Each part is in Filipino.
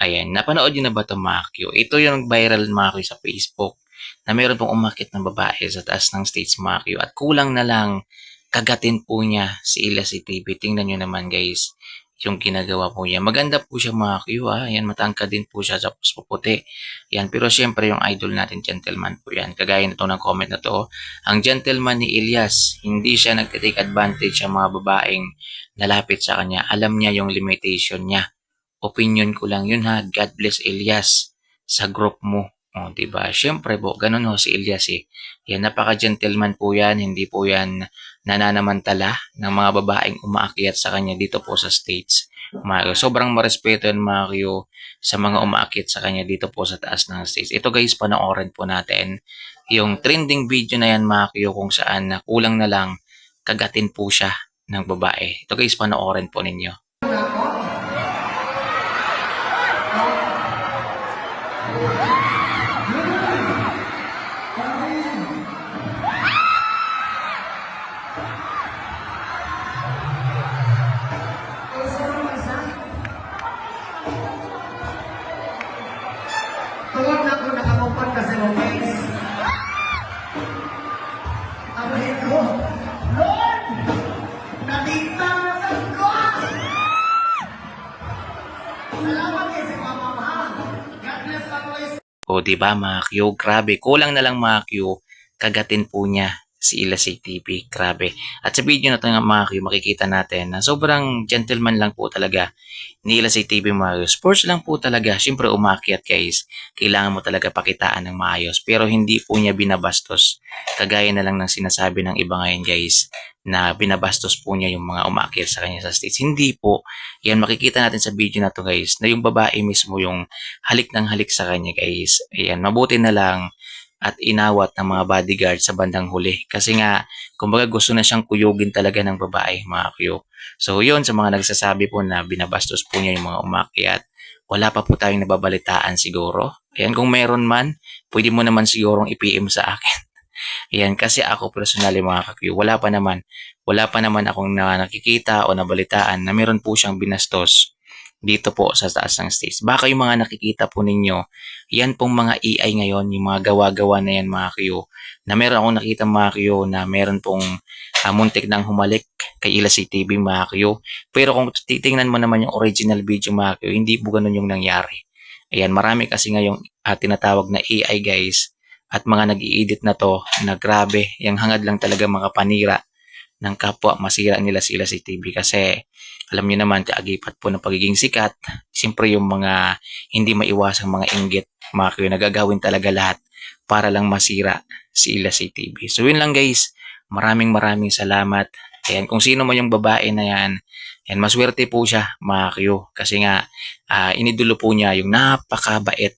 Ayan, napanood niyo na ba 'to mga Q? Ito yung viral mga Q sa Facebook na meron pong umakyat na babae sa taas ng stage mga Q at kulang na lang kagatin po niya si Ila CTV. Tingnan niyo naman guys, yung ginagawa po niya. Maganda po siya mga Q Ayan, matangkad din po siya tapos puputi. Yan, pero siyempre yung idol natin gentleman po yan. Kagaya nito ng comment na to, ang gentleman ni Ilyas, hindi siya nagte-take advantage sa mga babaeng nalapit sa kanya. Alam niya yung limitation niya. Opinion ko lang yun ha. God bless Elias sa group mo. O, diba? Siyempre po, ganun ho si Elias eh. Yan, napaka-gentleman po yan. Hindi po yan nananamantala ng mga babaeng umaakyat sa kanya dito po sa stage. Mario. Sobrang marespeto yan Mario sa mga umaakyat sa kanya dito po sa taas ng stage. Ito guys, panoorin po natin yung trending video na yan Mario kung saan kulang na lang kagatin po siya ng babae. Ito guys, panoorin po ninyo. Tungod na ko nakakupan kasi ng face. Ang hito, Lord! Nadita na sa God! Salamat kayo sa pamamahal. God bless always. O diba mga Q, grabe. Kulang na lang mga Q, kagatin po niya si Ila CTV. Grabe. At sa video na ito mga Q, makikita natin na sobrang gentleman lang po talaga ni Ila CTV mga Q. Sports lang po talaga. Siyempre umakyat guys. Kailangan mo talaga pakitaan ng maayos. Pero hindi po niya binabastos. Kagaya na lang ng sinasabi ng iba ngayon guys na binabastos po niya yung mga umakyat sa kanya sa stage. Hindi po. Yan makikita natin sa video na to guys na yung babae mismo yung halik ng halik sa kanya guys. Ayan, mabuti na lang at inawat ng mga bodyguard sa bandang huli. Kasi nga, kumbaga gusto na siyang kuyugin talaga ng babae, mga Q. So yun, sa mga nagsasabi po na binabastos po niya yung mga umakyat, wala pa po tayong nababalitaan siguro. Ayan, kung meron man, pwede mo naman sigurong i-PM sa akin. Ayan, kasi ako personally mga ka-Q, wala pa naman akong nakikita o nabalitaan na meron po siyang binastos dito po sa taas ng stage. Baka yung mga nakikita po ninyo, yan pong mga AI ngayon, yung mga gawa-gawa na yan mga Q, na meron akong nakita mga Q na meron pong muntik nang humalik kay Ila CTV mga Q. Pero kung titingnan mo naman yung original video mga Q, hindi po ganun yung nangyari. Ayan, marami kasi ngayong tinatawag na AI guys, at mga nag-i-edit na to na grabe, yung hangad lang talaga mga panira ng kapwa masira nila sila si TV kasi alam niyo naman kaagipat po ng pagiging sikat, siyempre yung mga hindi maiwasang mga inggit mga kayo nagagawin talaga lahat para lang masira si Ila CTV. So yun lang guys, maraming salamat. Ayan, kung sino man yung babae na yan maswerte po siya mga kayo kasi nga inidulo po niya yung napakabait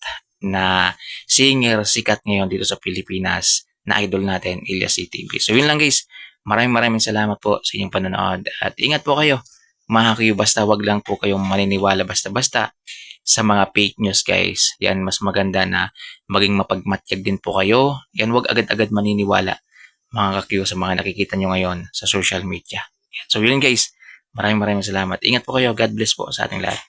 na singer sikat ngayon dito sa Pilipinas na idol natin, Ila CTV. So yun lang guys, maraming salamat po sa inyong panonood at ingat po kayo mga Q, basta wag lang po kayong maniniwala basta-basta sa mga fake news guys. Yan, mas maganda na maging mapagmatyag din po kayo. Yan, wag agad-agad maniniwala mga Q sa mga nakikita nyo ngayon sa social media. Yan. So yun guys, maraming salamat. Ingat po kayo. God bless po sa ating lahat.